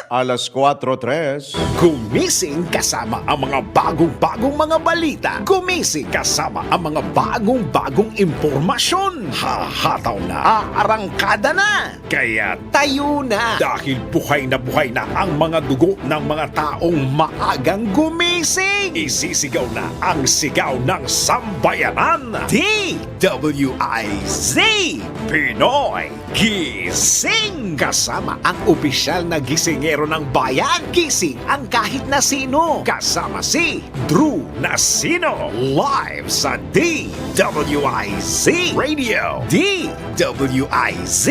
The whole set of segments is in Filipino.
Alas 4:03. Gumising kasama ang mga bagong-bagong mga balita. Gumising kasama ang mga bagong-bagong impormasyon. Hahataw na, aarangkada na. Kaya tayo na. Dahil buhay na ang mga dugo ng mga taong maagang gumising. Isisigaw na ang sigaw ng sambayanan. DWIZ Pinoy Gising. Kasama ang opisyal na gisingero ng bayan. Gising ang kahit na sino. Kasama si Drew Nasino. Live sa DWIZ Radio. DWIZ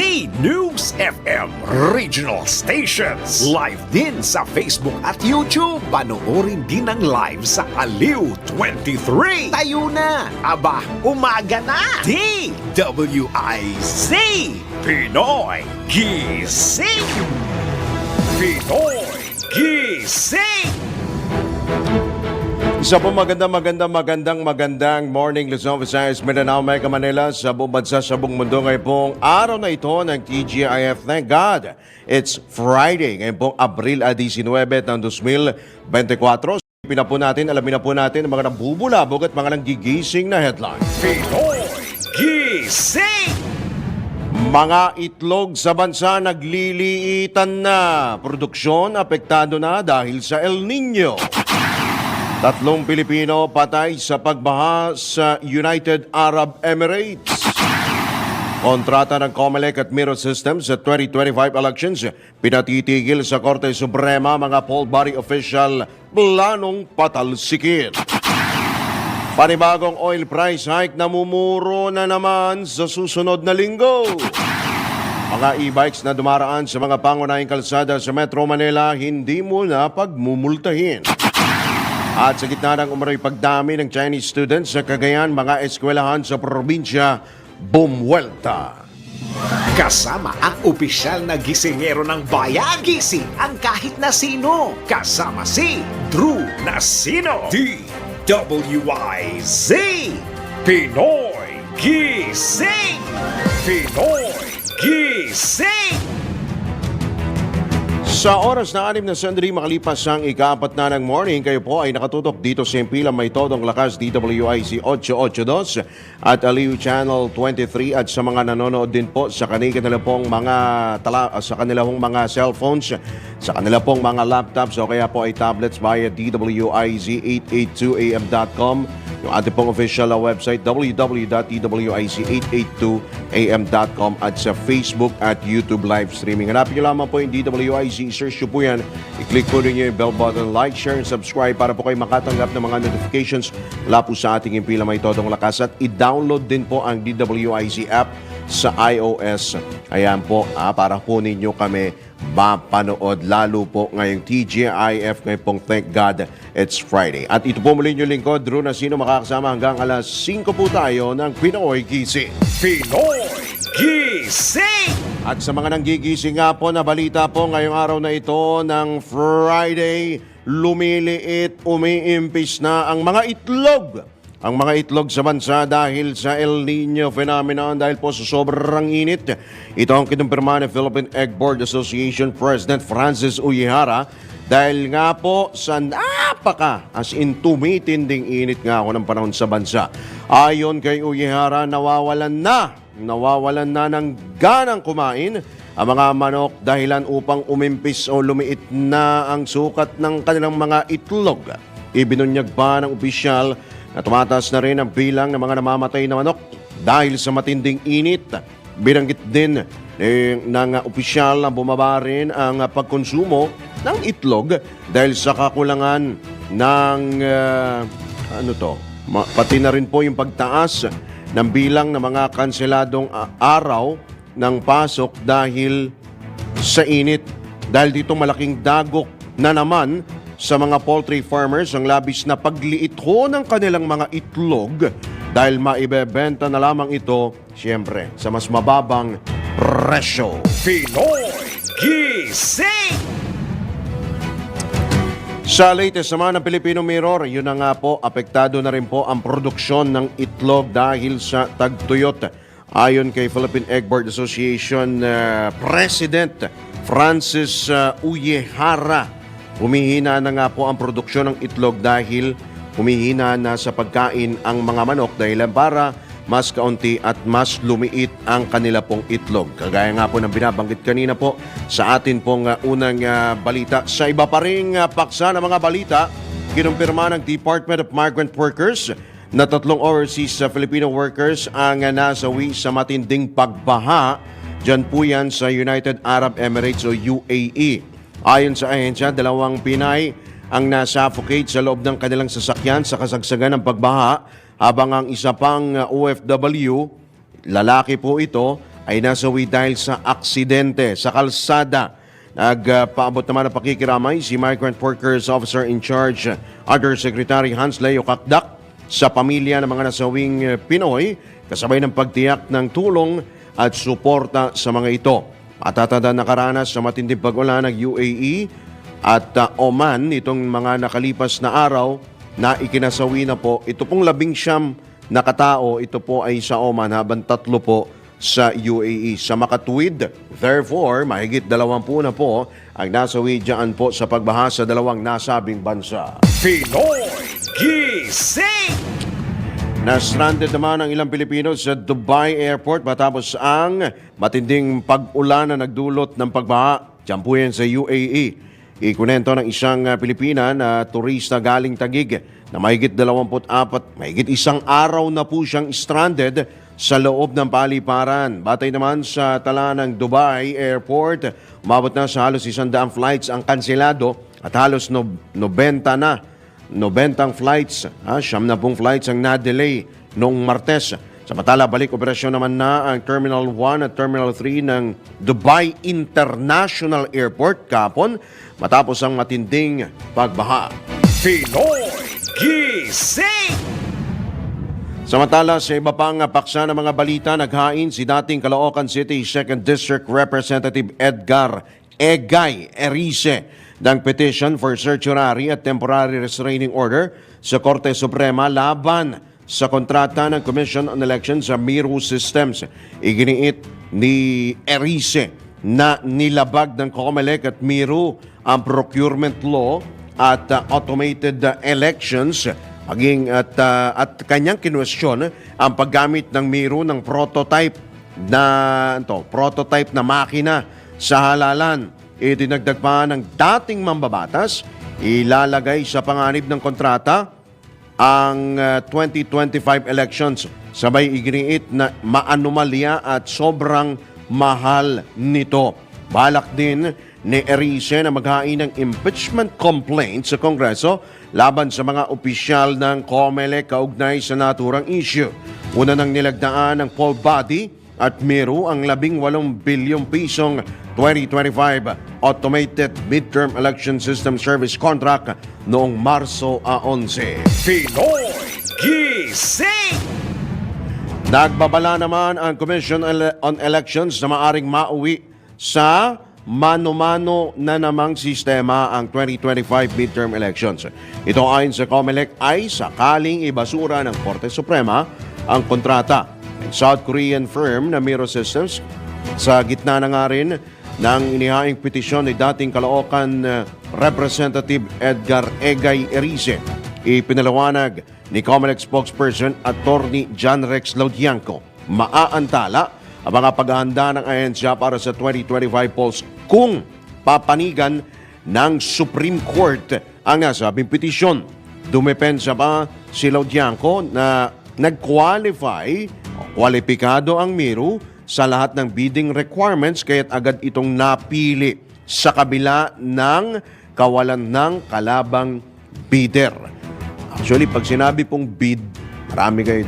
News FM Regional Stations. Live din sa Facebook at YouTube. Panoorin din ang live sa Aliw 23. Tayo na. Aba, umaga na. DWIZ Pinoy Gising. Pinoy Gising. Isa po magandang morning Luzon, Visayas, Mindanao, Mega Manila, sa buong bansa, sa buong mundo. Ngayon pong araw na ito ng TGIF. Thank God, it's Friday. Ngayon pong Abril 19 ng 2024. Alamin na po natin ang mga nabubulabog at mga nanggigising na headline. Pinoy Gising. Mga itlog sa bansa nagliliitan na. Produksyon apektado na dahil sa El Nino. 3 Pilipino patay sa pagbaha sa United Arab Emirates. Kontrata ng COMELEC at Miro Systems sa 2025 elections. Pinatitigil sa Korte Suprema mga poll body official planong patalsikin. Panibagong oil price hike namumuro na naman sa susunod na linggo. Mga e-bikes na dumaraan sa mga pangunahing kalsada sa Metro Manila hindi mo na pagmumultahin. At sa gitna ng umano'y pagdami ng Chinese students sa Cagayan, mga eskwelahan sa probinsya bumuelta. Kasama ang opisyal na gisingero ng bayan. Gising ang kahit na sino. Kasama si Drew Nasino. DWIZ Pinoy Gising. Pinoy Gising. Sa oras na 6 na sandali makalipas ang ika-4 na ng morning, kayo po ay nakatutok dito sa Impila May Todong Lakas DWIC 882 at Aliw Channel 23 at sa mga nanonood din po sa kanila pong mga cellphones, sa kanila pong mga laptops o kaya po ay tablets via DWIZ882am.com, yung ating pong official website www.DWIZ882am.com at sa Facebook at YouTube live streaming. Hanapin nyo lamang po yung DWIZ, search nyo po yan. I-click po ninyo yung bell button, like, share, and subscribe para po kayo makatanggap ng mga notifications mula po sa ating Impila May Todong Lakas. At i-download din po ang DWIZ app sa iOS. Ayan po, para po ninyo kami mapanood, lalo po ngayong TGIF, ngayon pong Thank God It's Friday. At ito po muli yung lingkod, Drew Nasino, makakasama hanggang alas 5 po tayo ng Pinoy Gising. Pinoy Gising. At sa mga nanggigising nga po na balita po ngayong araw na ito ng Friday, lumiliit, umiimpis na ang mga itlog. Ang mga itlog sa bansa dahil sa El Nino phenomenon, dahil po sa sobrang init. Ito ang kinumpirma ng Philippine Egg Board Association President Francis Uyihara dahil nga po sa as in tumitinding init nga ako ng panahon sa bansa. Ayon kay Uyihara, nawawalan na ng ganang kumain ang mga manok dahilan upang umimpis o lumiit na ang sukat ng kanilang mga itlog. Ibinunyag pa ng opisyal na tumataas na rin ang bilang ng mga namamatay na manok dahil sa matinding init. Binanggit din ng opisyal na bumaba rin ang pagkonsumo ng itlog dahil sa kakulangan ng pati na rin po yung pagtaas ng bilang ng mga kanseladong araw ng pasok dahil sa init. Dahil dito malaking dagok na naman sa mga poultry farmers ang labis na pagliit ho ng kanilang mga itlog dahil maibebenta na lamang ito, siyempre, sa mas mababang presyo. Pinoy Gising. Sa latest naman ng Filipino Mirror, yun na nga po, apektado na rin po ang produksyon ng itlog dahil sa tagtuyot. Ayon kay Philippine Egg Board Association President Francis Uyehara. Humihina na nga po ang produksyon ng itlog dahil humihina na sa pagkain ang mga manok dahil para mas kaunti at mas lumiit ang kanila pong itlog. Kagaya nga po ng binabanggit kanina po sa atin pong unang balita. Sa iba pa ring paksa ng mga balita, kinumpirma ng Department of Migrant Workers na 3 overseas Filipino workers ang nasawi sa matinding pagbaha. Diyan po yan sa United Arab Emirates o UAE. Ayon sa ahensya, 2 Pinay ang nasuffocate sa loob ng kanilang sasakyan sa kasagsagan ng pagbaha, habang ang isa pang OFW, lalaki po ito, ay nasawi dahil sa aksidente sa kalsada. Nagpaabot naman ng pakikiramay si Migrant Workers Officer in Charge, Undersecretary Hans Leo Kakdak, sa pamilya ng mga nasawing Pinoy, kasabay ng pagtiyak ng tulong at suporta sa mga ito. Matatanda nakaranas sa matinding pag-ulan ng UAE at Oman itong mga nakalipas na araw na ikinasawi na po. Ito pong 19 na katao, ito po ay sa Oman habang 3 po sa UAE. Sa makatuwid, therefore, mahigit 20 na po ang nasawi dyan po sa pagbaha sa 2 nasabing bansa. Pinoy Gising! Na-stranded naman ang ilang Pilipino sa Dubai Airport matapos ang matinding pag-ulan na nagdulot ng pagbaha. Diyan po yan sa UAE. Ikunento ng isang Pilipina na turista galing Taguig na mahigit 24, mahigit 1 araw na po siyang stranded sa loob ng paliparan. Batay naman sa tala ng Dubai Airport, umabot na sa halos 100 flights ang kanselado at halos 90 flights, 90 flights ang na-delay noong Martes. Samantala, balik operasyon naman na ang Terminal 1 at Terminal 3 ng Dubai International Airport kahapon matapos ang matinding pagbaha. Pinoy Gising! Samantala, sa iba pang paksa ng mga balita, naghain si dating Caloocan City 2nd District Representative Edgar Egay Erice ng petition for certiorari at temporary restraining order sa Korte Suprema laban sa kontrata ng Commission on Elections sa Miro Systems. Iginiit ni Erice na nilabag ng COMELEC at Miro ang procurement law at automated elections at kanyang kinwestiyon ang paggamit ng Miro ng prototype na makina sa halalan. Itinagdag pa ng dating mambabatas, ilalagay sa panganib ng kontrata ang 2025 elections. Sabay iginiit na maanomalya at sobrang mahal nito. Balak din ni Erice na maghain ng impeachment complaint sa Kongreso laban sa mga opisyal ng COMELEC kaugnay sa naturang issue. Una nang nilagdaan ng poll body at Miro ang 18 bilyong pisong 2025 Automated Midterm Election System Service Contract noong Marso 11. Pinoy Gising! Nagbabala naman ang Commission on Elections na maaring mauwi sa mano-mano na namang sistema ang 2025 midterm elections. Ito ayon sa COMELEC ay sakaling ibasura ng Korte Suprema ang kontrata ng South Korean firm na Miro Systems. Sa gitna na nga rin ng inihaing petisyon ni dating Caloocan Representative Edgar Egay Erice, ipinalawanag ni COMELEC spokesperson Attorney John Rex Laudianco, maaantala ang mga paghahanda ng ahensya para sa 2025 polls kung papanigan ng Supreme Court ang nasabing petisyon. Dumepensa pa si Laudianco na kwalipikado ang Miro sa lahat ng bidding requirements kaya't agad itong napili sa kabila ng kawalan ng kalabang bidder. Actually, pag sinabi pong bid, marami kayo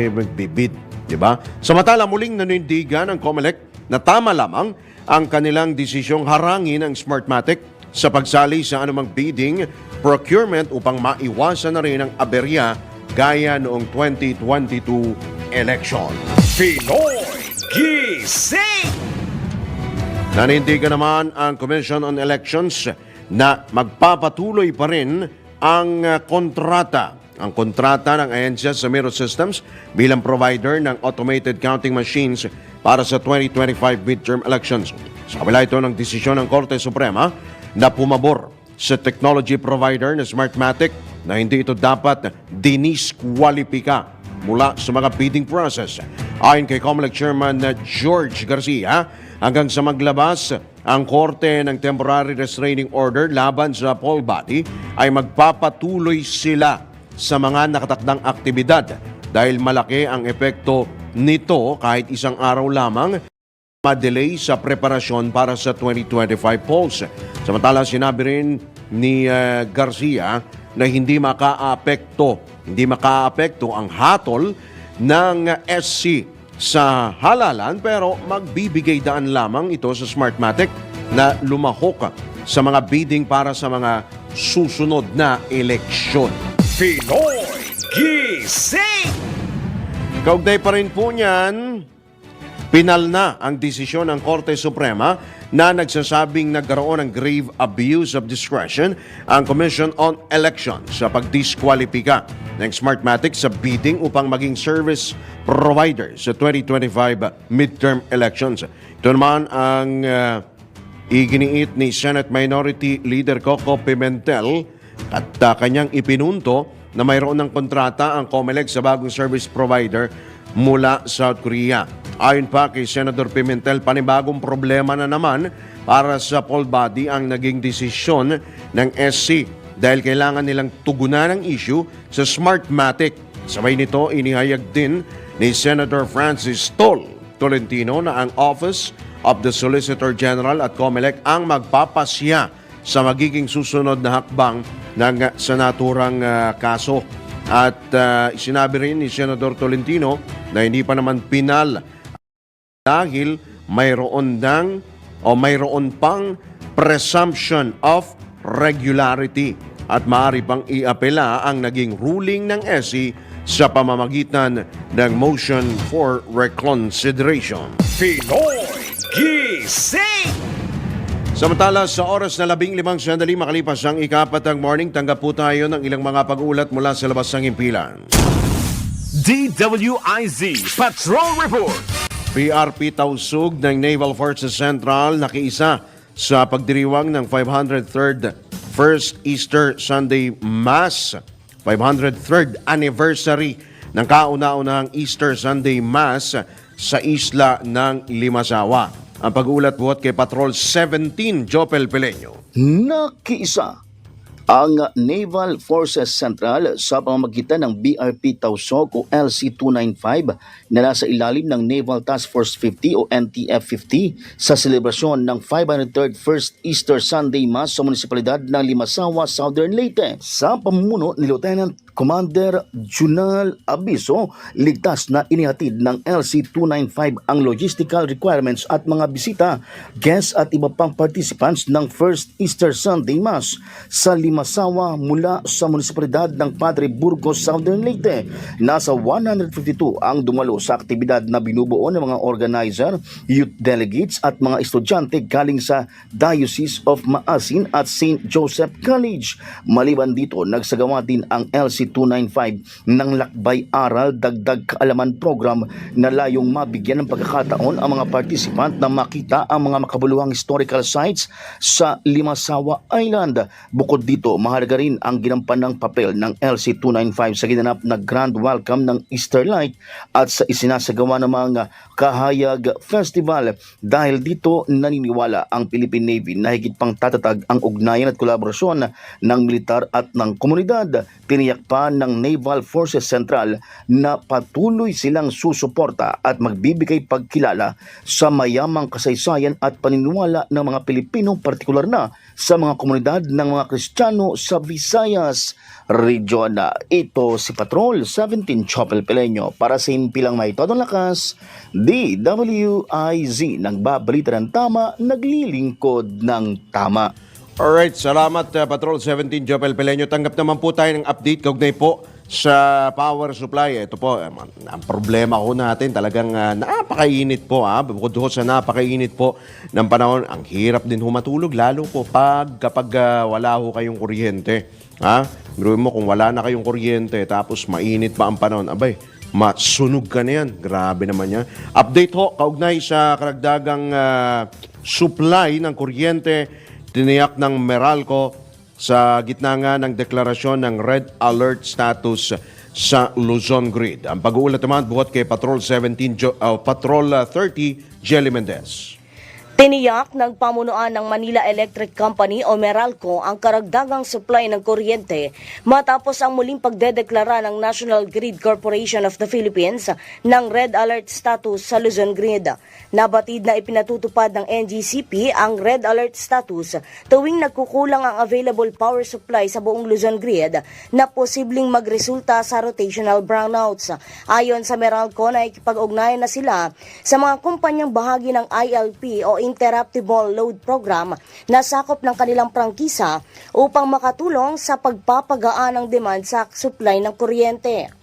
magbibid. Diba? Samantala, muling nanindigan ng COMELEC na tama lamang ang kanilang desisyong harangin ang Smartmatic sa pagsali sa anumang bidding procurement upang maiwasan na rin ang aberya gaya noong 2022 election. Pinoy Gising! Nanindigan naman ang Commission on Elections na magpapatuloy pa rin ang kontrata ng ahensya sa Miro Systems bilang provider ng automated counting machines para sa 2025 midterm elections. Sa kabila ito ng desisyon ng Korte Suprema na pumabor sa technology provider na Smartmatic na hindi ito dapat diniskwalipika mula sa mga bidding process. Ayon kay COMELEC Chairman George Garcia, hanggang sa maglabas ang Korte ng Temporary Restraining Order laban sa poll body ay magpapatuloy sila sa mga nakatakdang aktibidad dahil malaki ang epekto nito kahit isang araw lamang ma-delay sa preparasyon para sa 2025 polls. Samantala, sinabi rin ni Garcia na hindi makaapekto ang hatol ng SC sa halalan pero magbibigay daan lamang ito sa Smartmatic na lumahok sa mga bidding para sa mga susunod na eleksyon. Pinoy Gising! Kaugnay pa rin po niyan, pinal na ang desisyon ng Korte Suprema na nagsasabing nagkaroon ng grave abuse of discretion ang Commission on Elections sa pagdiskwalipika ng Smartmatic sa bidding upang maging service provider sa 2025 midterm elections. Ito naman ang iginiit ni Senate Minority Leader Coco Pimentel at kanyang ipinunto na mayroon ng kontrata ang COMELEC sa bagong service provider mula South Korea. Ayon pa kay Senator Pimentel, panibagong problema na naman para sa poll body ang naging desisyon ng SC dahil kailangan nilang tugunan ang issue sa Smartmatic. Sabay nito, inihayag din ni Senator Francis Tolentino na ang Office of the Solicitor General at COMELEC ang magpapasya sa magiging susunod na hakbang ng sa naturang kaso. At sinabi rin ni Senator Tolentino na hindi pa naman pinal dahil mayroon pang presumption of regularity at maaari pang iapela ang naging ruling ng SC sa pamamagitan ng motion for reconsideration. Pinoy Gising! Samantala, sa oras na 15 sandali makalipas ang ikapatang morning, tanggap po tayo ng ilang mga pag-ulat mula sa labas ng impilan. DWIZ Patrol Report! PRP Tausug ng Naval Forces Central nakiisa sa pagdiriwang ng 503rd First Easter Sunday Mass, 503rd anniversary ng kauna-unahang Easter Sunday Mass sa isla ng Limasawa. Ang pag-uulat buhat kay Patrol 17, Jopel Peleño. Nakiisa ang Naval Forces Central sa pamamagitan ng BRP Tausug o LC-295 na nasa ilalim ng Naval Task Force 50 o NTF-50 sa selebrasyon ng 503rd First Easter Sunday Mass sa munisipalidad ng Limasawa, Southern Leyte. Sa pamumuno ni Lieutenant Commander Junal Abiso, ligtas na inihatid ng LC-295 ang logistical requirements at mga bisita, guests at iba pang participants ng First Easter Sunday Mass sa Limasawa mula sa munisipalidad ng Padre Burgos, Southern Leyte. Nasa 152 ang dumalo sa aktibidad na binubuo ng mga organizer, youth delegates at mga estudyante galing sa Diocese of Maasin at St. Joseph College. Maliban dito, nagsagawa din ang LC-295 ng Lakbay Aral Dagdag Kaalaman Program na layong mabigyan ng pagkakataon ang mga participant na makita ang mga makabuluhang historical sites sa Limasawa Island. Bukod dito, mahalaga rin ang ginampan ng papel ng LC-295 sa ginanap na grand welcome ng Easter Light at sa isinasagawa ng mga Kahayag Festival. Dahil dito, naniniwala ang Philippine Navy na higit pang tatatag ang ugnayan at kolaborasyon ng militar at ng komunidad. Tiniyak pa ng Naval Forces Central na patuloy silang susuporta at magbibigay pagkilala sa mayamang kasaysayan at paniniwala ng mga Pilipino, partikular na sa mga komunidad ng mga Kristiyano sa Visayas Region. Ito si Patrol 17 Chopel Peleño para sa impilang may todong lakas, DWIZ, nagbabalita ng tama, naglilingkod ng tama. Alright, salamat Patrol 17, Jopel Peleño. Tanggap naman po tayo ng update kaugnay po sa power supply. Ito po, ang problema ko natin talagang napakainit po. Bukod ho sa napakainit po ng panahon, ang hirap din humatulog lalo po kapag wala ho kayong kuryente. Gawin mo kung wala na kayong kuryente tapos mainit pa ang panahon, abay, masunog ka na yan. Grabe naman yan. Update ho, kaugnay sa karagdagang supply ng kuryente, tiniyak ng Meralco sa gitna nga ng deklarasyon ng Red Alert status sa Luzon Grid. Ang pag-uulat naman buhat kay Patrol 30 Jelly Mendez. Tiniyak ng pamunuan ng Manila Electric Company o Meralco ang karagdagang supply ng kuryente matapos ang muling pagdedeklara ng National Grid Corporation of the Philippines ng Red Alert status sa Luzon Grid. Nabatid na ipinatutupad ng NGCP ang Red Alert status tuwing nagkukulang ang available power supply sa buong Luzon Grid na posibleng magresulta sa rotational brownouts. Ayon sa Meralco, nakikipag-ugnayan na sila sa mga kumpanyang bahagi ng ILP o Interruptible Load Program na sakop ng kanilang prangkisa upang makatulong sa pagpapagaan ng demand sa supply ng kuryente.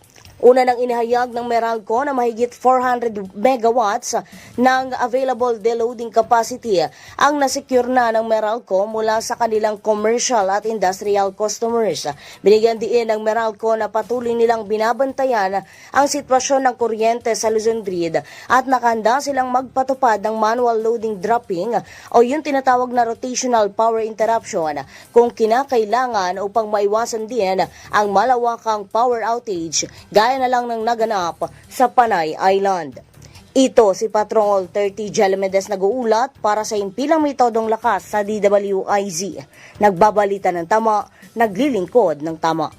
Una nang inihayag ng Meralco na mahigit 400 megawatts ng available deloading capacity ang nasecure na ng Meralco mula sa kanilang commercial at industrial customers. Binigyan diin ng Meralco na patuloy nilang binabantayan ang sitwasyon ng kuryente sa Luzon Grid at nakahanda silang magpatupad ng manual loading dropping o yung tinatawag na rotational power interruption kung kinakailangan upang maiwasan din ang malawakang power outage gaya na lang ng naganap sa Panay Island. Ito si Patrol 30 Jelly Mendez nag-uulat para sa impilang may todong lakas sa DWIZ. Nagbabalita ng tama, naglilingkod ng tama.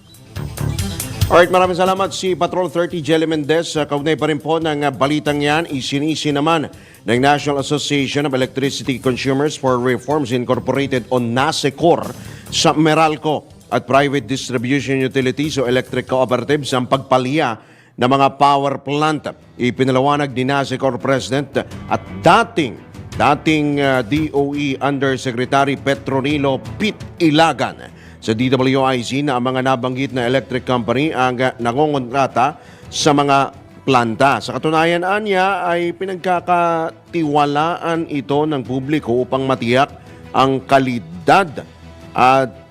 Alright, maraming salamat si Patrol 30 Jelly Mendez. Kaugnay pa rin po ng balitang yan, isinisi naman ng National Association of Electricity Consumers for Reforms Incorporated o NASECOR sa Meralco at private distribution utilities o electric cooperatives ang pagpalya ng mga power plant. Ipinalawanag ni NASECOR President at dating DOE Undersecretary Petronilo Pete Ilagan sa DWIZ na ang mga nabanggit na electric company ang nangongontrata sa mga planta. Sa katunayan niya ay pinagkakatiwalaan ito ng publiko upang matiyak ang kalidad at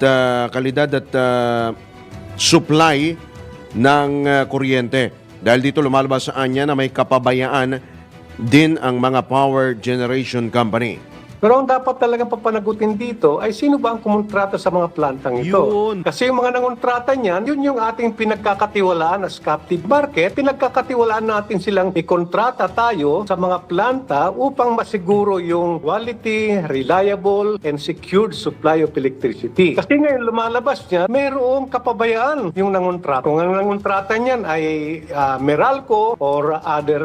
supply ng kuryente. Dahil dito lumalabas sa anya na may kapabayaan din ang mga power generation company. Pero ang dapat talagang papanagutin dito ay sino ba ang kumontrata sa mga plantang ito? Yun. Kasi yung mga nangontrata niyan, yun yung ating pinagkakatiwalaan as captive market. Pinagkakatiwalaan natin silang ikontrata tayo sa mga planta upang masiguro yung quality, reliable, and secured supply of electricity. Kasi ngayon lumalabas niya, mayroong kapabayaan yung nangontrata. Kung ang nangontrata niyan ay Meralco or other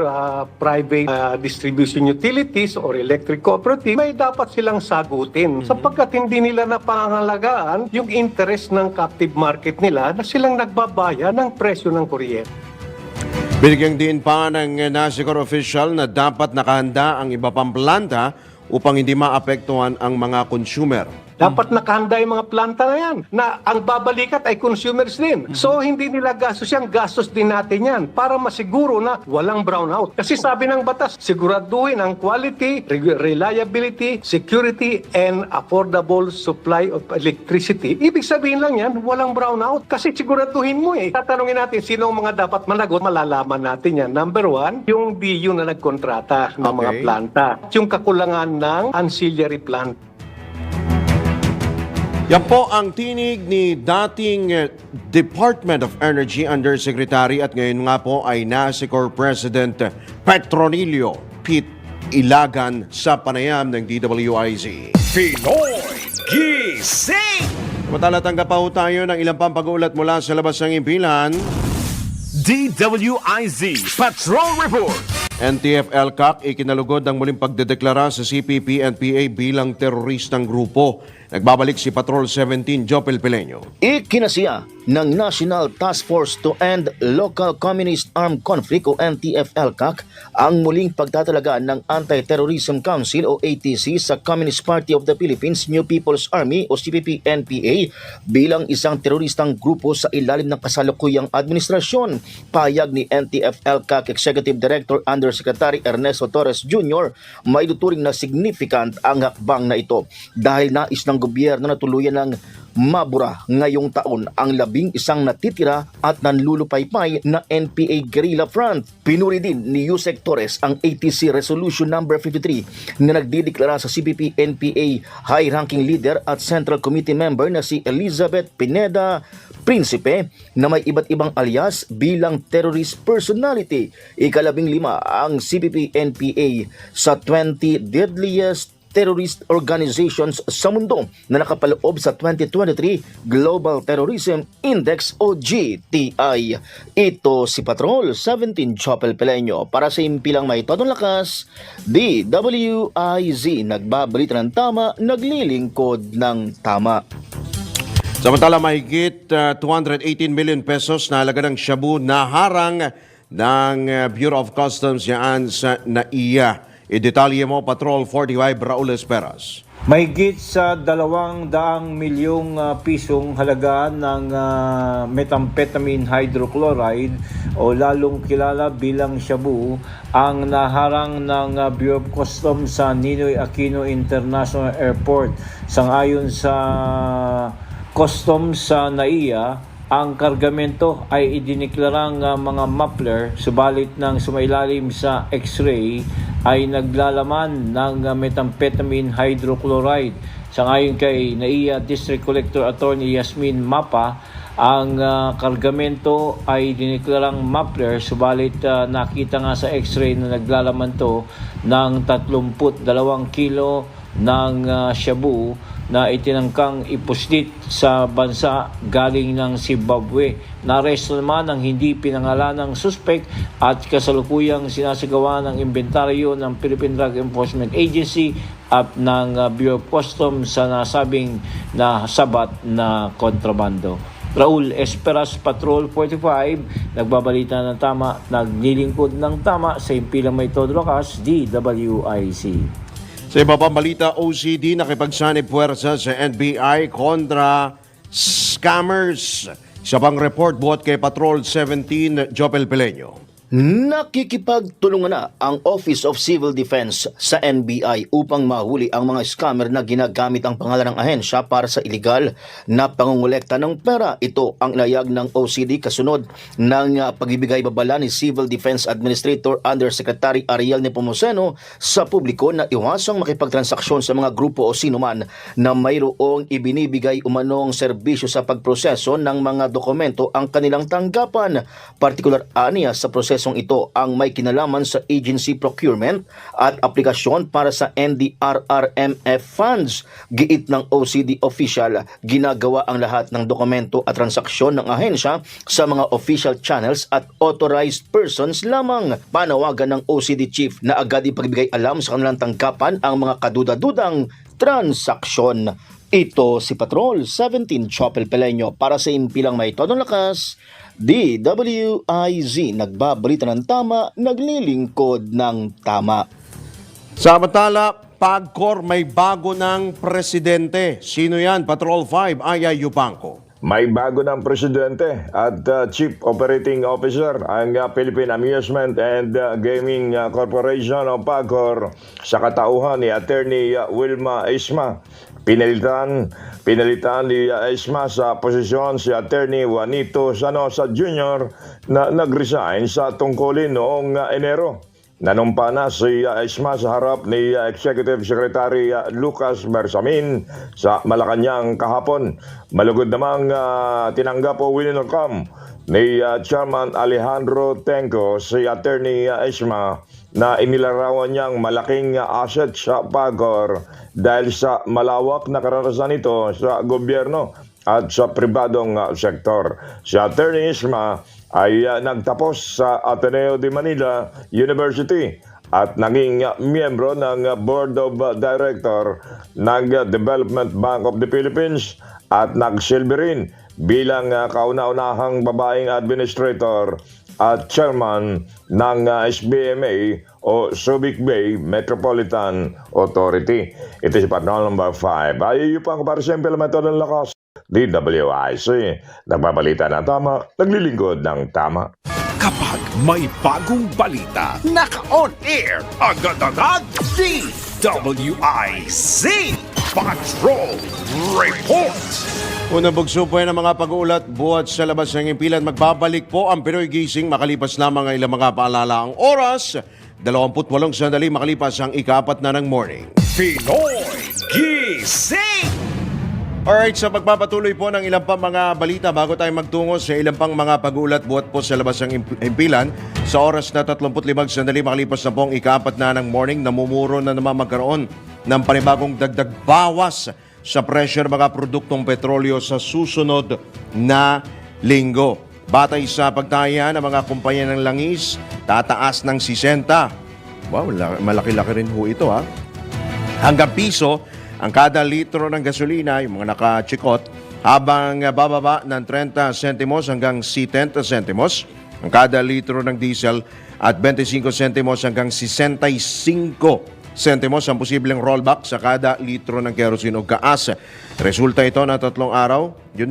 private distribution utilities or electric cooperative, may dapat silang sagutin sapagkat hindi nila napangalagaan yung interest ng captive market nila na silang nagbabayad ng presyo ng kuryente. Binigyang din pa ng NASECOR official na dapat nakahanda ang iba pang planta upang hindi maapektuhan ang mga consumer. Dapat nakahanda yung mga planta na yan na ang babalikat ay consumers din. So hindi nila gastos yan, gastos din natin yan para masiguro na walang brownout. Kasi sabi ng batas, siguraduhin ang quality, reliability, security, and affordable supply of electricity. Ibig sabihin lang yan, walang brownout. Kasi siguraduhin mo eh. Tatanungin natin sino ang mga dapat managot, malalaman natin yan. Number one, yung BU na nagkontrata ng mga planta. Yung kakulangan ng ancillary plant. Yan po ang tinig ni dating Department of Energy Undersecretary at ngayon nga po ay NASECOR President Petronilio Pete Ilagan sa panayam ng DWIZ. Pinoy Gising! Samantala tanggap pa ho tayo ng ilang pang pag-uulat mula sa labas ng impilan. DWIZ Patrol Report. NTF-ELCAC ikinalugod ang muling pagdedeklara sa CPP-NPA bilang teroristang grupo. Nagbabalik si Patrol 17 Jopel Pileño. Ikinasiya ng National Task Force to End Local Communist Armed Conflict o NTF-ELCAC ang muling pagtatalaga ng Anti-Terrorism Council o ATC sa Communist Party of the Philippines New People's Army o CPP-NPA bilang isang teroristang grupo sa ilalim ng kasalukuyang administrasyon. Pahayag ni NTF-ELCAC Executive Director Undersecretary Ernesto Torres Jr. may tuturing na significant ang hakbang na ito dahil nais ng gobyerno na tuluyan ng mabura ngayong taon ang 11 natitira at nanlulupaypay na NPA Guerrilla Front. Pinuri din ni Yusek Torres ang ATC Resolution No. 53 na nagdideklara sa CPP-NPA high-ranking leader at Central Committee member na si Elizabeth Pineda Principe na may iba't ibang alias bilang terrorist personality. Ika-15 ang CPP-NPA sa 20 deadliest terrorist organizations sa mundo na nakapaloob sa 2023 Global Terrorism Index o GTI. Ito si Patrol 17 Chopel Peleño para sa impilang may todong lakas, DWIZ, nagbabalita ng tama, naglilingkod ng tama. Samantala, mahigit 218 million pesos na halaga ng shabu na harang ng Bureau of Customs yan sa NAIA. Idetalye mo, Patrol 45, Raul Esperas. Mahigit sa 200 milyong pisong halaga ng methamphetamine hydrochloride o lalong kilala bilang shabu ang naharang ng Bureau of Customs sa Ninoy Aquino International Airport. Sangayon sa Customs sa NAIA, ang kargamento ay idineklarang mga muffler, subalit nang sumailalim sa X-ray ay naglalaman ng methamphetamine hydrochloride. Sangayon kay NAIA District Collector Attorney Yasmin Mapa, ang kargamento ay dineklarang muffler, subalit nakita nga sa X-ray na naglalaman to ng 32 kilo ng shabu na itinangkang ipuslit sa bansa galing ng Zimbabwe. Naresto naman ang hindi pinangalanang suspect at kasalukuyang sinasagawa ng inventaryo ng Philippine Drug Enforcement Agency at ng Bureau of Customs sa nasabing na sabat na kontrabando. Raul Esperas, Patrol 45, nagbabalita ng tama, naglilingkod ng tama sa impilang may todo lakas, DWIC. Sa iba pang balita, OCD nakipagsanib puwersa sa NBI kontra scammers. Isa pang report buhat kay Patrol 17, Jopel Peleño. Nakikipagtulungan na ang Office of Civil Defense sa NBI upang mahuli ang mga scammer na ginagamit ang pangalan ng ahensya para sa iligal na pangungulekta ng pera. Ito ang layag ng OCD kasunod ng pagbibigay babala ni Civil Defense Administrator Undersecretary Ariel Nepomuceno sa publiko na iwasang makipagtransaksyon sa mga grupo o sinuman na mayroong ibinibigay umanong serbisyo sa pagproseso ng mga dokumento ang kanilang tanggapan. Partikular aniya sa prosesong ito ang may kinalaman sa agency procurement at aplikasyon para sa NDRRMF funds. Giit ng OCD official, ginagawa ang lahat ng dokumento at transaksyon ng ahensya sa mga official channels at authorized persons lamang. Panawagan ng OCD chief na agad ipagbigay alam sa kanilang tanggapan ang mga kaduda-dudang transaksyon. Ito si Patrol 17 Chopel Peleño para sa impilang may todong lakas, DWIZ, nagbabalita ng tama, naglilingkod ng tama. Samantala, PAGCOR may bago ng presidente. Sino yan? Patrol 5, Aya Yupanco. May bago ng presidente at Chief Operating Officer ang Philippine Amusement and Gaming Corporation o PAGCOR sa katauhan ni Attorney Wilma Isma. Pinalitan ni Isma sa posisyon si Attorney Juanito Sanosa Jr. na nag-resign sa tungkulin noong Enero. Nanumpa na si Isma sa harap ni Executive Secretary Lucas Bersamin sa Malacanang kahapon. Malugod namang tinanggap o welcome ni Chairman Alejandro Tenco si Attorney Isma na inilarawan niyang malaking asset sa PAGCOR dahil sa malawak na karanasan nito sa gobyerno at sa pribadong sektor. Si Attorney Isma ay nagtapos sa Ateneo de Manila University at naging miyembro ng Board of Director ng Development Bank of the Philippines at nagsilbi rin bilang kauna-unahang babaeng administrator at chairman ng SBMA o Subic Bay Metropolitan Authority. Ito si Patrol number 5. Ayaw pa para sa implemento ng lakas. DWIC, nagbabalita ng tama, naglilingkod ng tama. Kapag may bagong balita, naka-on air, agad-agad, DWIZ. Patrol Reports. Unang bugso po yan ang mga pag-uulat buhat sa labas ng impilan. Magbabalik po ang Pinoy Gising makalipas lamang ang ilang mga paalala. Ang oras, 28 sandali makalipas ang ika-4 na ng morning. Pinoy Gising. Alright, sa pagpapatuloy po ng ilang pang mga balita bago tayo magtungo sa ilang pang mga pag-uulat buhat po sa labas ng impilan, sa oras na 35 sandali makalipas na po ang ika-4 na ng morning, namumuro na naman magkaroon ng panibagong dagdag bawas sa presyo ng mga produktong petrolyo sa susunod na linggo. Batay sa pagtaya ng mga kumpanya ng langis, tataas ng 60. Wow, malaki-laki rin ho ito ha. Hanggang piso ang kada litro ng gasolina, yung mga nakachikot, habang bababa ng 30 sentimos hanggang 70 sentimos ang kada litro ng diesel at 25 sentimos hanggang 65 sentimos ang posibleng rollback sa kada litro ng kerosene o gaas. Resulta ito na 3 araw, 3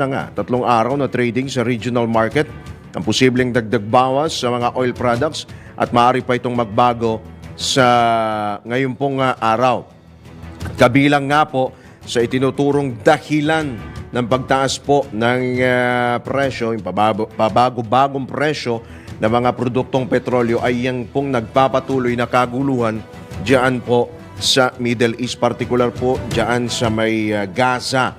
araw na trading sa regional market, ang posibleng dagdag bawas sa mga oil products at maaari pa itong magbago sa ngayon pong araw. Kabilang nga po sa itinuturong dahilan ng pagtaas po ng presyo, yung pabago-bagong presyo ng mga produktong petrolyo ay yung pong nagpapatuloy na kaguluhan diyan po sa Middle East, particular po diyan sa may Gaza,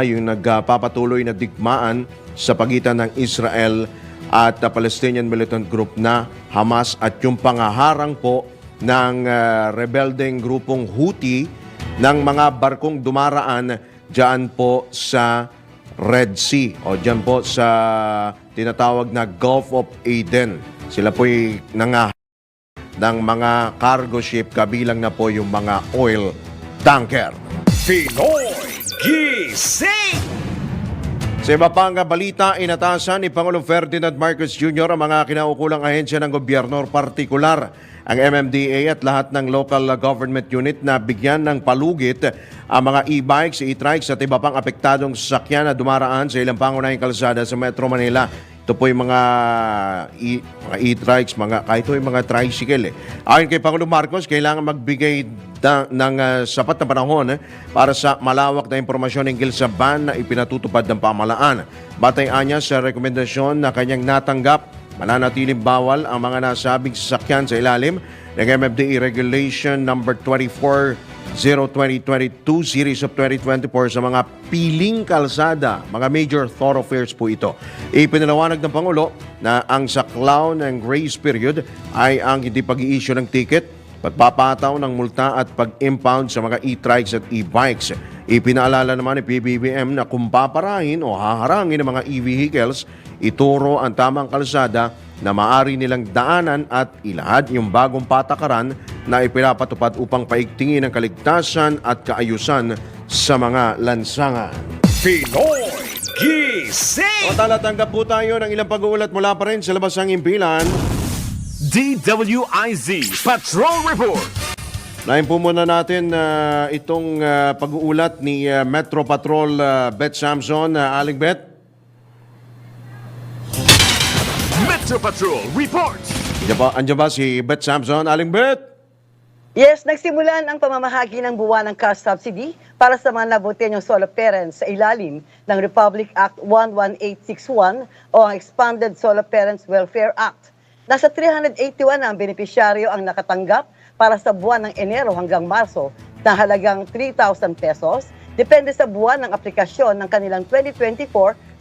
yung nagpapatuloy na digmaan sa pagitan ng Israel at Palestinian militant group na Hamas at yung pangaharang po ng rebeldeng grupong Houthi ng mga barkong dumaraan diyan po sa Red Sea o diyan po sa tinatawag na Gulf of Aden. Sila po'y ng mga cargo ship, kabilang na po yung mga oil tanker. Pinoy Gising. Sa iba pang balita, inatasan ni Pangulong Ferdinand Marcos Jr. ang mga kinaukulang ahensya ng gobyerno, partikular ang MMDA at lahat ng local government unit na bigyan ng palugit ang mga e-bikes, e-trikes at iba pang apektadong sasakyan na dumaraan sa ilang pangunahing kalsada sa Metro Manila. Ito po yung mga e-trikes, kahit ito yung mga tricycle. Ayon kay Pangulong Marcos, kailangan magbigay ng sapat na panahon para sa malawak na impormasyon hinggil sa ban na ipinatutupad ng pamahalaan. Batay anya sa rekomendasyon na kanyang natanggap, mananatiling bawal ang mga nasabing sasakyan sa ilalim ng MMDA Regulation number 24/0/2022 Series of 2024 sa mga piling kalsada, mga major thoroughfares po ito. Ipinalawanag ng Pangulo na ang saklaw ng grace period ay ang hindi pag-i-issue ng ticket, pagpapataw ng multa at pag-impound sa mga e-trikes at e-bikes. Ipinaalala naman ni PBBM na kung paparahin o haharangin ng mga e-vehicles, ituro ang tamang kalsada na maaari nilang daanan at ilahad yung bagong patakaran na ipinapatupad upang paigtingin ang kaligtasan at kaayusan sa mga lansangan. Pinoy Gising. O talatanggap po tayo ng ilang pag-uulat mula pa rin sa labas ng impilan. DWIZ Patrol Report. Nahin po muna natin itong pag-uulat ni Metro Patrol Beth Samson. Aling Beth? Metro Patrol Reports. Andiyan ba si Beth Samson? Aling Beth? Yes, nagsimulan ang pamamahagi ng buwan ng cash subsidy para sa mga nabutenyong solo parents sa ilalim ng Republic Act 11861 o ang Expanded Solo Parents Welfare Act. Nasa 381 ang benepisyaryo ang nakatanggap para sa buwan ng Enero hanggang Marso na halagang 3,000 pesos, depende sa buwan ng aplikasyon ng kanilang 2024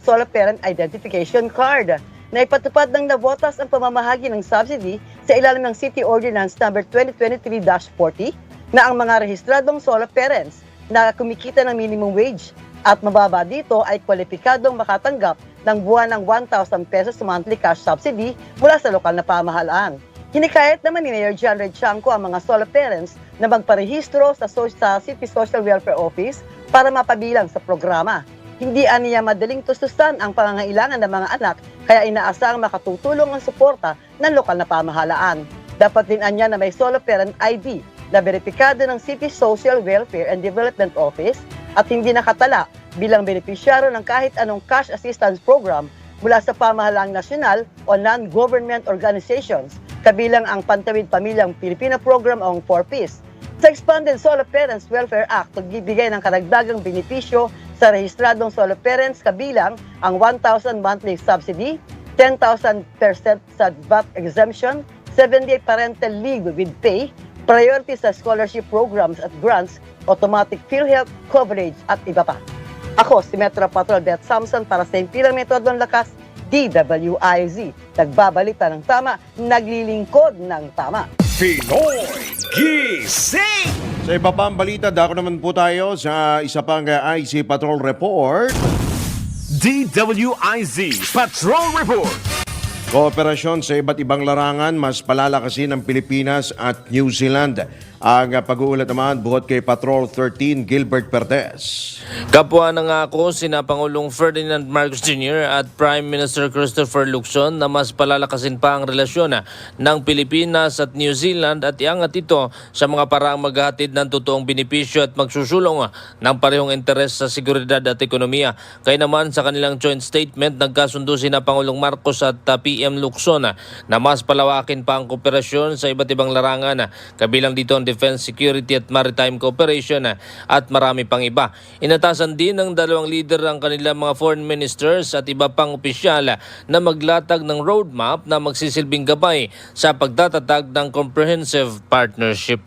Solo Parent Identification Card. Naipatupad ng nabotas ang pamamahagi ng subsidy sa ilalim ng City Ordinance No. 2023-40 na ang mga rehistradong solo parents na kumikita ng minimum wage at mababa dito ay kwalipikadong makatanggap ng buwan ng 1,000 pesos monthly cash subsidy mula sa lokal na pamahalaan. Hinikayat naman ni Mayor John Red Chanco ang mga solo parents na magparehistro sa City Social Welfare Office para mapabilang sa programa. Hindi aniya madaling tustusan ang pangangailangan ng mga anak kaya inaasang makatutulong ang suporta ng lokal na pamahalaan. Dapat din anya na may solo parent ID na beripikado ng City Social Welfare and Development Office at hindi nakatala bilang benepisyaryo ng kahit anong cash assistance program mula sa pamahalaang nasyonal o non-government organizations, kabilang ang Pantawid Pamilyang Pilipino Program o ang 4Ps. Sa Expanded Solo Parents Welfare Act, pagbibigay ng karagdagang benepisyo sa rehistradong solo parents kabilang ang 1,000 monthly subsidy, 10,000% sa VAT exemption, 7-day parental leave with pay, priority sa scholarship programs at grants, automatic PhilHealth coverage at iba pa. Ako si Metro Patrol Beth Samson para sa Impilang Metodong Lakas, DWIZ. Nagbabalita ng tama, naglilingkod ng tama. Pinoy Gising! Sa iba pang balita, dako naman po tayo sa isa pang IC Patrol Report. DWIZ Patrol Report! Kooperasyon sa iba't ibang larangan, mas palalakasin ng Pilipinas at New Zealand. Ang pag-uulat naman buhat kay Patrol 13 Gilbert Pertes. Kapwa nangako sina Pangulong Ferdinand Marcos Jr. at Prime Minister Christopher Lukson na mas palalakasin pa ang relasyon ng Pilipinas at New Zealand at iangat ito sa mga paraang maghahatid ng totoong benepisyo at magsusulong ng parehong interes sa seguridad at ekonomiya. Kaya naman sa kanilang joint statement, nagkasundo sina Pangulong Marcos at PM Lukson na mas palawakin pa ang kooperasyon sa iba't ibang larangan, kabilang dito ang defense, security at maritime cooperation at marami pang iba. Inatasan din ng dalawang leader ang kanilang mga foreign ministers at iba pang opisyal na maglatag ng roadmap na magsisilbing gabay sa pagtatatag ng comprehensive partnership.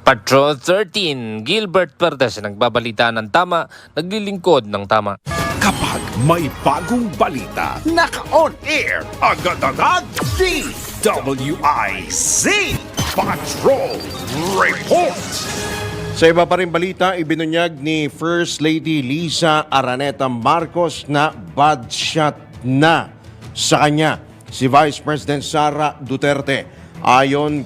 Patrol 13, Gilbert Pertes, nagbabalita ng tama, naglilingkod ng tama. Kapag may bagong balita, naka-on air, agad-agad, DWIZ Patrol Report! Sa iba pa rin balita, ibinunyag ni First Lady Liza Araneta Marcos na bad shot na sa kanya si Vice President Sara Duterte. Ayon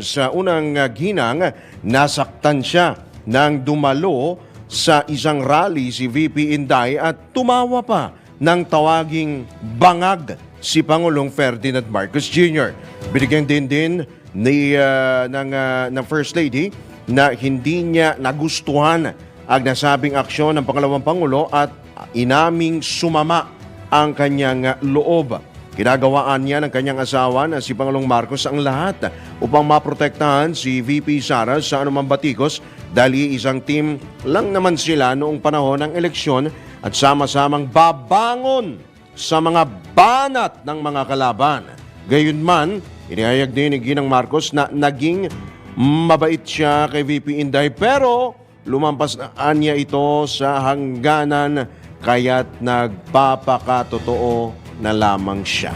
sa unang ginang, nasaktan siya nang dumalo sa isang rally si VP Inday at tumawa pa ng tawaging bangag si Pangulong Ferdinand Marcos Jr. Binigyan din ng First Lady na hindi niya nagustuhan ang nasabing aksyon ng pangalawang Pangulo at inaming sumama ang kanyang loob. Ginagawaan niya ng kanyang asawa na si Pangulong Marcos ang lahat upang maprotektahan si VP Sara sa anumang batikos dahil isang team lang naman sila noong panahon ng eleksyon at sama-samang babangon sa mga banat ng mga kalaban. Gayunman, inihayag din ni Ginang Marcos na naging mabait siya kay VP Inday pero lumampas na niya ito sa hangganan kaya't nagpapakatotoo na lamang siya.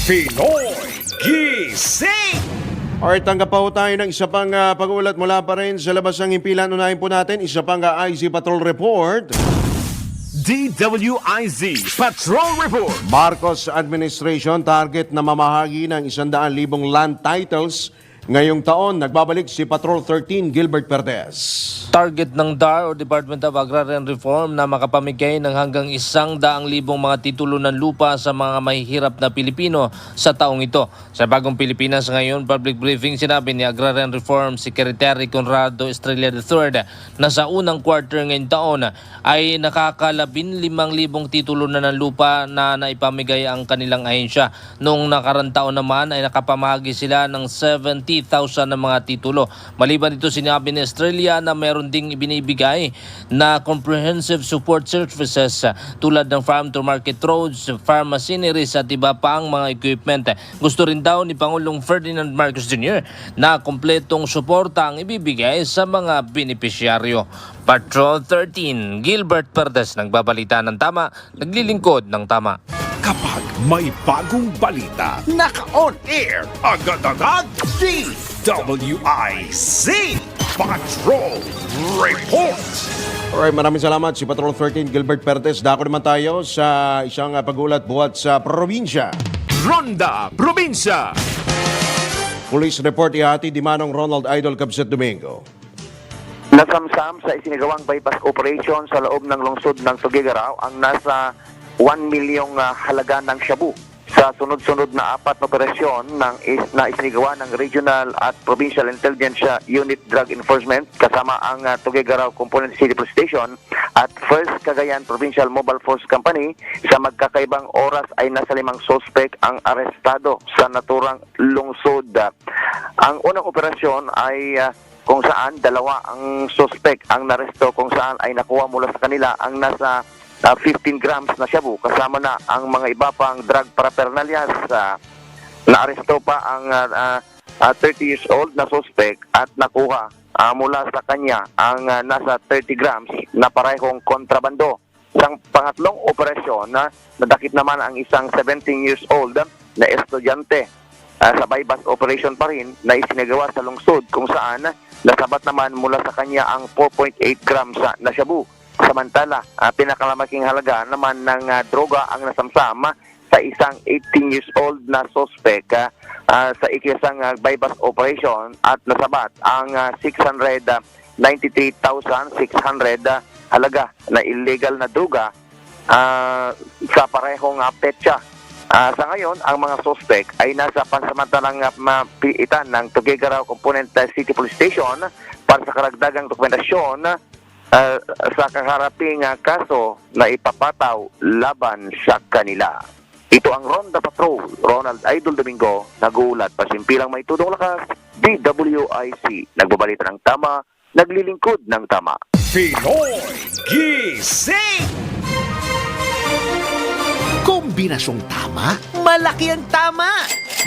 Pinoy Gising! Alright, tanggap pa ho tayo ng isa pang pag-uulat mula pa rin sa labas ng himpilan. Unahin po natin, isa pang IC Patrol Report. DWIZ Patrol Report! Marcos Administration target na mamahagi ng 100,000 land titles ngayong taon. Nagbabalik si Patrol 13 Gilbert Pertes. Target ng DAR o Department of Agrarian Reform na makapamigay ng hanggang 100,000 mga titulo ng lupa sa mga mahihirap na Pilipino sa taong ito. Sa Bagong Pilipinas ngayon, public briefing, sinabi ni Agrarian Reform Secretary Conrado Estrella III na sa unang quarter ngayong taon ay nakaka-15,000 titulo na ng lupa na naipamigay ang kanilang ahensya. Noong nakarang taon naman ay nakapamahagi sila ng 70,000 na mga titulo. Maliban dito, sinabi ni Estrella na meron ding ibinibigay na comprehensive support services tulad ng farm to market roads, farm machineries at iba pa ang mga equipment. Gusto rin daw ni Pangulong Ferdinand Marcos Jr. na kompletong suporta ang ibibigay sa mga benepisyaryo. Patrol 13, Gilbert Pertes, nagbabalita ng tama, naglilingkod ng tama. Kapag may bagong balita, naka-on air, agad-agad, DWIZ Patrol Report! Alright, maraming salamat si Patrol 13 Gilbert Pertes. Dako naman tayo sa isang pag-uulat buhat sa probinsya. Ronda Probinsya! Police report ihati di Manong Ronald Idol Cabset Domingo. Nasamsam sa isinagawang bypass operation sa loob ng lungsod ng Tuguegarao ang nasa 1 milyong halaga ng shabu. sa sunod-sunod na 4 na operasyon na isinigawa ng Regional at Provincial Intelligence Unit Drug Enforcement kasama ang Tuguegarao Component City Police Station at First Cagayan Provincial Mobile Force Company. Sa magkakaibang oras ay nasa 5 suspect ang arestado sa naturang lungsod. Ang unang operasyon ay kung saan 2 ang suspect ang naresto, kung saan ay nakuha mula sa kanila ang nasa 15 grams na shabu kasama na ang mga iba pang drug paraphernalias. Naaresto pa ang 30 years old na suspect at nakuha mula sa kanya ang nasa 30 grams na parehong kontrabando. Sa pangatlong operasyon, nadakip naman ang isang 17 years old na estudyante sa bypass operation pa rin na isinagawa sa lungsod, kung saan nasabat naman mula sa kanya ang 4.8 grams na shabu. Samantala, pinakalamaking halaga naman ng droga ang nasamsam sa isang 18 years old na suspect sa ikisang bypass operation at nasabat ang 693,600 halaga na illegal na droga sa parehong petsa. Sa ngayon, ang mga suspect ay nasa pansamantalang mapiitan ng Tuguegarao Component City Police Station para sa karagdagang dokumentasyon sa kaharaping kaso na ipapataw laban sa kanila. Ito ang Ronda Patrol, Ronald Idol Domingo, nagulat, pasimpilang may tudong lakas, DWIC, nagbabalita ng tama, naglilingkod ng tama. Pinoy Gising! Kombinasyong tama, malaki ang tama.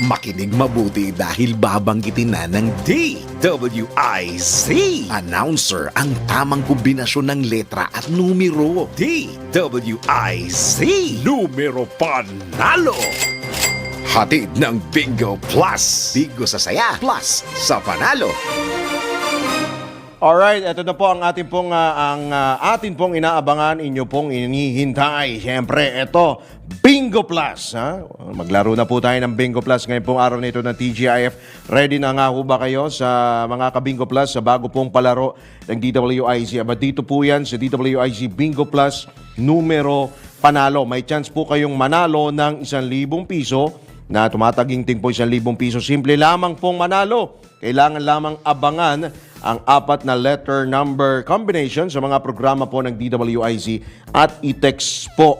Makinig mabuti dahil babanggitin na ng DWIZ. Announcer ang tamang kombinasyon ng letra at numero. DWIZ. Numero panalo. Hatid ng Bingo Plus. Bingo sa saya, plus sa panalo. Alright, ito na po ang ating pong inaabangan, inyo pong inihintay. Siyempre, ito, Bingo Plus. Ha? Maglaro na po tayo ng Bingo Plus ngayon pong araw na ito ng TGIF. Ready na nga ho ba kayo sa mga ka-Bingo Plus sa bago pong palaro ng DWIZ? Aba, dito po yan sa DWIZ Bingo Plus numero panalo. May chance po kayong manalo ng 1,000 piso na tumataginting po 1,000 piso. Simple lamang pong manalo. Kailangan lamang abangan ang 4 na letter number combination sa mga programa po ng DWIZ at i-text po.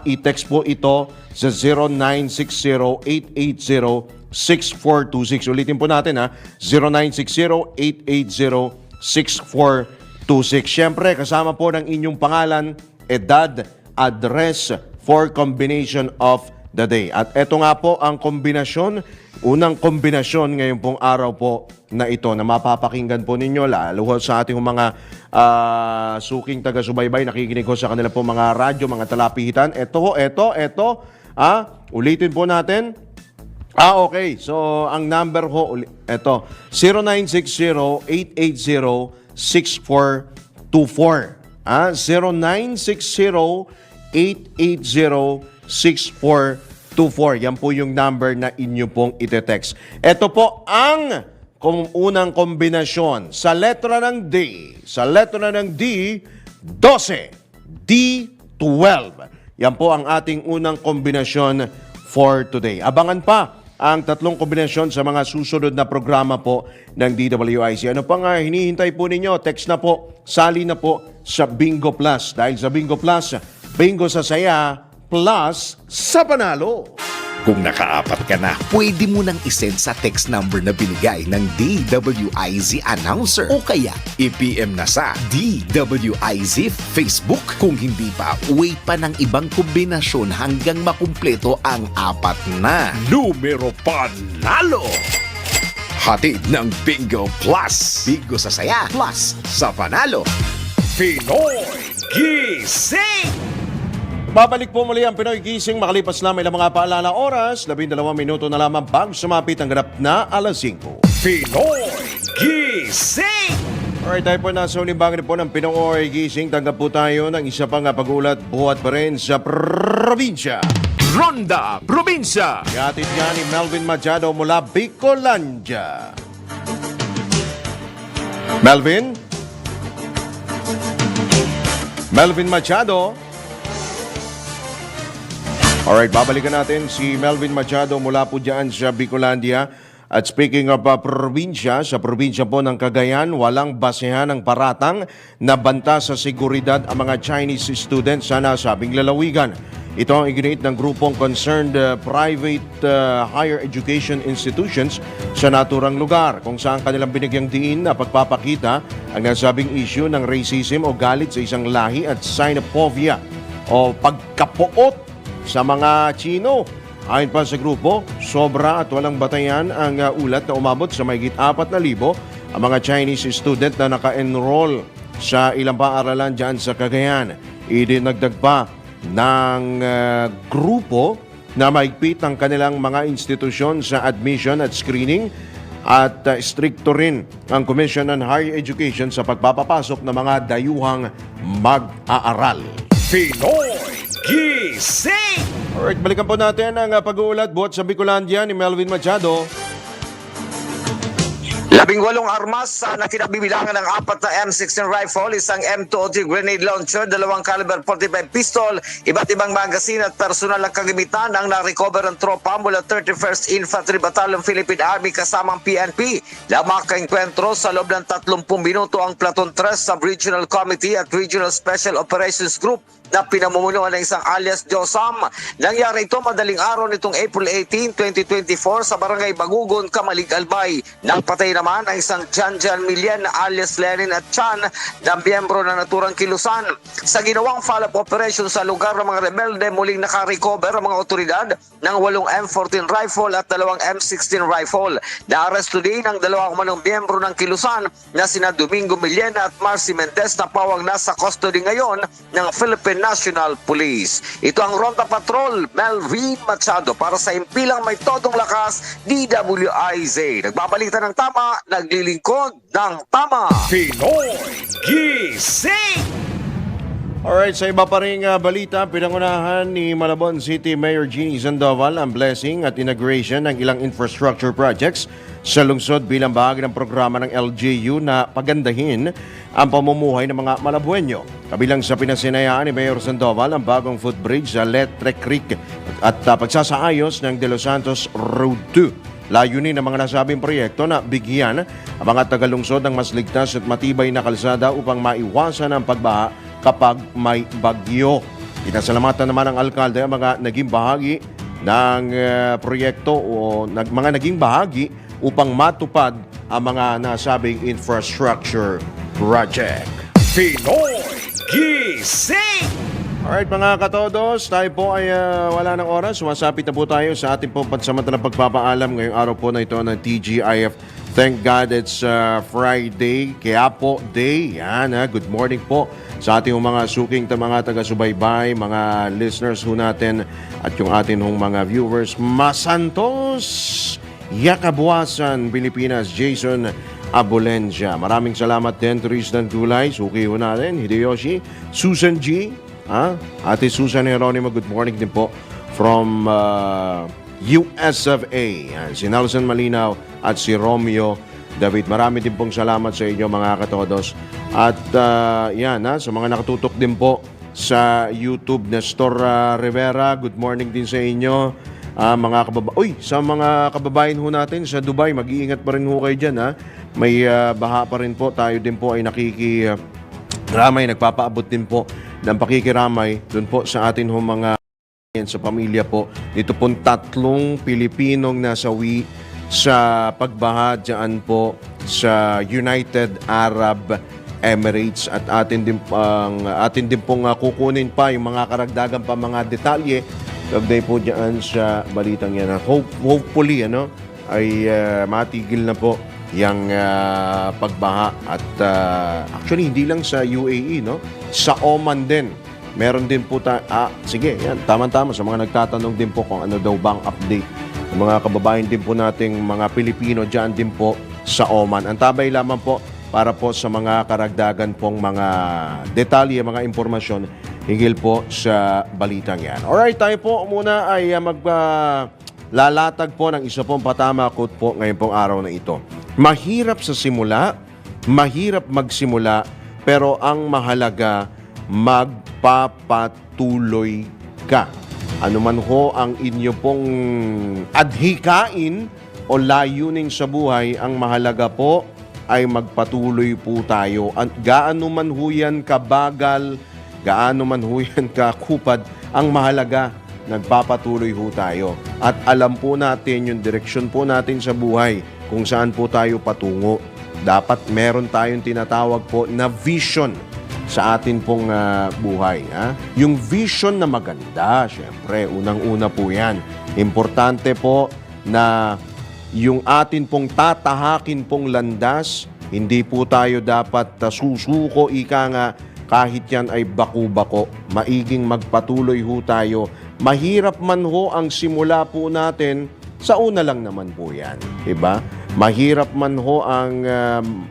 I-text po ito sa 0960-880-6426. Ulitin po natin 0960-880-6426. Siyempre, kasama po ng inyong pangalan, edad, address for combination of the day. At ito nga po ang kombinasyon, unang kombinasyon ngayon pong araw po na ito na mapapakinggan po ninyo lalo sa ating mga suking taga-subaybay, nakikinig ko sa kanila po mga radyo, mga talapihitan. Ito. Ulitin po natin. Okay. So, ang number ho, ito, 0960-880-6424. 0960-880-6424. Yan po yung number na inyo pong ite-text. Ito po ang unang kombinasyon sa letra ng D. Sa letra ng D, 12. D12. Yan po ang ating unang kombinasyon for today. Abangan pa ang 3 kombinasyon sa mga susunod na programa po ng DWIC. Ano pa nga hinihintay po ninyo? Text na po, sali na po sa Bingo Plus. Dahil sa Bingo Plus, bingo sa saya, plus sa panalo. Kung nakaapat ka na, pwede mo nang isend sa text number na binigay ng DWIZ announcer o kaya i-PM na sa DWIZ Facebook. Kung hindi pa, wait pa ng ibang kombinasyon hanggang makumpleto ang 4 na numero panalo. Hatid ng Bingo Plus. Bingo sa saya, plus sa panalo. Pinoy Gising! Babalik po muli ang Pinoy Gising makalipas na may mga paalala oras, 12 minuto na lamang bago sumapit ang ganap na alas 5. Pinoy Gising! Alright, tayo po nasa ulibangan po ng Pinoy Gising. Tanggap po tayo ng isa pang pagulat buhat pa rin sa probinsya. Ronda Probinsya! Ihatid niya ni Melvin Machado mula Bicolandia. Melvin? Melvin Machado? Alright, babalikan natin si Melvin Machado mula po dyan sa Bicolandia. At speaking of probinsya, sa probinsya po ng Cagayan, walang basehan ng paratang na banta sa seguridad ang mga Chinese students sa nasabing lalawigan. Ito ang iginiit ng grupong concerned private higher education institutions sa naturang lugar, kung saan kanilang binigyang diin na pagpapakita ang nasabing issue ng racism o galit sa isang lahi at xenophobia o pagkapuot sa mga Chino. Ayon pa sa grupo, sobra at walang batayan ang ulat na umabot sa mahigit 4,000 ang mga Chinese student na naka-enroll sa ilang paaralan dyan sa Cagayan. Idinagdag pa ng grupo na mahigpit ang kanilang mga institusyon sa admission at screening at stricto rin ang Commission on Higher Education sa pagpapapasok ng mga dayuhang mag-aaral. Pinoy Gising! Alright, balikan po natin ang pag-uulat buhat sa Bicolandia ni Melvin Machado. 18 armas na kinabibilangan ng 4 na M16 rifle, isang M203 grenade launcher, 2 caliber 45 pistol, iba't ibang magasin at personal na kagamitan ang na-recover ng tropa mula 31st Infantry Battalion Philippine Army kasamang PNP. Lamang kaengkwentro sa loob ng 30 minuto ang Platoon 3 Sub-Regional Committee at Regional Special Operations Group na pinamumunuan ng isang alias Josam. Nangyari ito madaling araw nitong April 18, 2024 sa Barangay Bagugon, Kamalig, Albay. Nagpatay naman ang isang Janjan Milian na alias Lenin at Chan na miyembro ng naturang kilusan. Sa ginawang follow-up operation sa lugar ng mga rebelde, muling nakarecover ang mga otoridad ng 8 M14 rifle at 2 M16 rifle. Naaresto din ang 2 umanong miyembro ng kilusan na sina Domingo Millena at Marcy Mendez na pawang nasa custody ngayon ng Philippine National Police. Ito ang Ronda Patrol, Melvin Machado para sa impilang may todong lakas, DWIZ. Nagbabalita ng tama, naglilingkod ng tama. Pinoy Gising! Alright, sa iba pa ring balita, pinangunahan ni Malabon City Mayor Jeannie Sandoval ang blessing at inauguration ng ilang infrastructure projects sa lungsod bilang bahagi ng programa ng LGU na pagandahin ang pamumuhay ng mga Malabueño. Kabilang sa pinasinayaan ni Mayor Sandoval ang bagong footbridge sa Letre Creek at pagsasaayos ng De Los Santos Road 2. Layunin ng mga nasabing proyekto na bigyan ang mga tagalungsod ng mas ligtas at matibay na kalsada upang maiwasan ang pagbaha kapag may bagyo. Pinasalamatan naman ng alkalde ang mga naging bahagi ng proyekto o mga naging bahagi upang matupad ang mga nasabing infrastructure project. Pinoy Gising! Alright mga katodos, tayo po ay wala ng oras. Sumasapit na po tayo sa ating pong pansamantalang pagpapaalam ngayong araw po na ito ng TGIF. Thank God it's Friday, Quiapo Day. Yan, good morning po sa ating mga suking mga taga-subaybay, mga listeners ho natin at yung ating mga viewers. Masantos, Yakabuasan, Pilipinas, Jason Abulensia. Maraming salamat din, Tristan Gulay, suki ho natin, Hideyoshi, Susan G, Ate Susan Heronimo, good morning din po from US of A. Si Nelson Malinaw at si Romeo David. Marami din pong salamat sa inyo mga katodos. At sa mga nakatutok din po sa YouTube, Nestor Rivera, good morning din sa inyo. Sa mga kababayan ho natin sa Dubai, mag-iingat pa rin ho kayo dyan. May baha pa rin po. Tayo din po ay nakikiramay, nagpapaabot din po ng pakikiramay doon po sa atin ho mga sa pamilya po. Dito pong 3 Pilipinong nasawi sa pagbaha dyan po sa United Arab Emirates at atin din pong kukunin pa yung mga karagdagan pa mga detalye kaugnay po dyan sa balitang yan. Hopefully ay matigil na po yung pagbaha at actually hindi lang sa UAE, sa Oman din. Meron din po sige, yan, tama-tama sa mga nagtatanong din po kung ano daw bang update. Yung mga kababayan din po nating mga Pilipino dyan din po sa Oman. Ang tabay lamang po para po sa mga karagdagan pong mga detalye, mga impormasyon hinggil po sa balitang yan. Alright, tayo po muna ay lalatag po ng isa pong patama quote po ngayon pong araw na ito. Mahirap sa simula, mahirap magsimula, pero ang mahalaga magpapatuloy ka. Ano man ho ang inyo pong adhikain o layunin sa buhay, ang mahalaga po ay magpatuloy po tayo. Gaano man ho yan kabagal, gaano man ho yan kakupad, ang mahalaga, nagpapatuloy ho tayo. At alam po natin yung direksyon po natin sa buhay, kung saan po tayo patungo. Dapat meron tayong tinatawag po na vision sa atin pong buhay. Yung vision na maganda, syempre, unang-una po yan. Importante po na yung atin pong tatahakin pong landas, hindi po tayo dapat susuko, ika nga, kahit yan ay baku-bako. Maiging magpatuloy ho tayo. Mahirap man ho ang simula po natin, sa una lang naman po yan. Diba? Mahirap man ho ang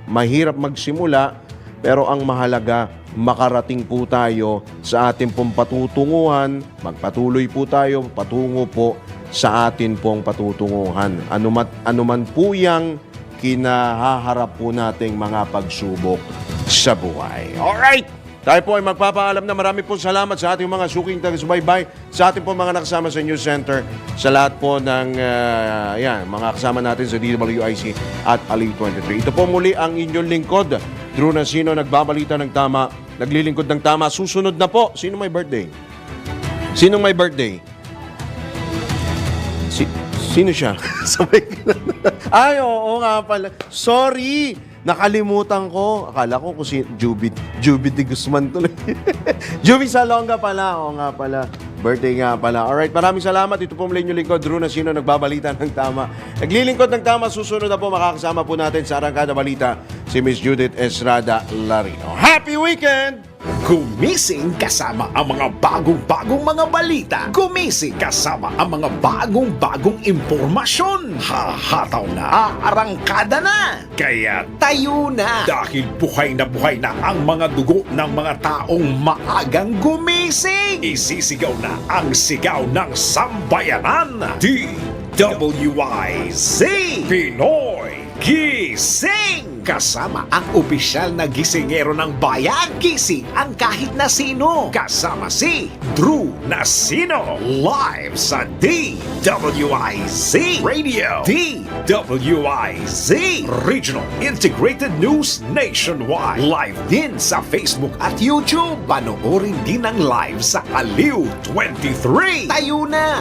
mahirap magsimula, pero ang mahalaga, makarating po tayo sa ating pong patutunguhan, magpatuloy po tayo, patungo po sa atin pong patutunguhan. Anuman po yang kinahaharap po nating mga pagsubok sa buhay. Alright! Tayo po ay magpapaalam na marami po salamat sa ating mga suking taga-subaybay, sa ating po mga nakasama sa News Center, sa lahat po ng mga kasama natin sa DWIC at Aliw 23. Ito po muli ang inyong lingkod, Drew Nasino, nagbabalita ng tama, naglilingkod ng tama. Susunod na po, sino may birthday? Sinong may birthday? Sino siya? Ay, oo nga pala. Sorry! Nakalimutan ko. Akala ko kung si Juby de Guzman tuloy. Juby Salonga pala. Oo nga pala. Birthday nga pala. Alright, maraming salamat. Ito po muli yung lingkod, Drew Nasino, nagbabalita ng tama. Naglilingkod ng tama. Susunod na po, makakasama po natin sa Arangkada Balita si Miss Judith Estrada Larino. Happy weekend! Gumising kasama ang mga bagong-bagong mga balita. Gumising kasama ang mga bagong-bagong impormasyon. Hahataw na, aarangkada na. Kaya tayo na. Dahil buhay na ang mga dugo ng mga taong maagang gumising. Isisigaw na ang sigaw ng sambayanan. DWIZ Pinoy Gising! Kasama ang opisyal na gisingero ng bayan. Gising ang kahit na sino. Kasama si Drew Nasino. Live sa DWIZ Radio. DWIZ Regional Integrated News Nationwide. Live din sa Facebook at YouTube. Panoorin din ang live sa Aliw 23. Tayo na!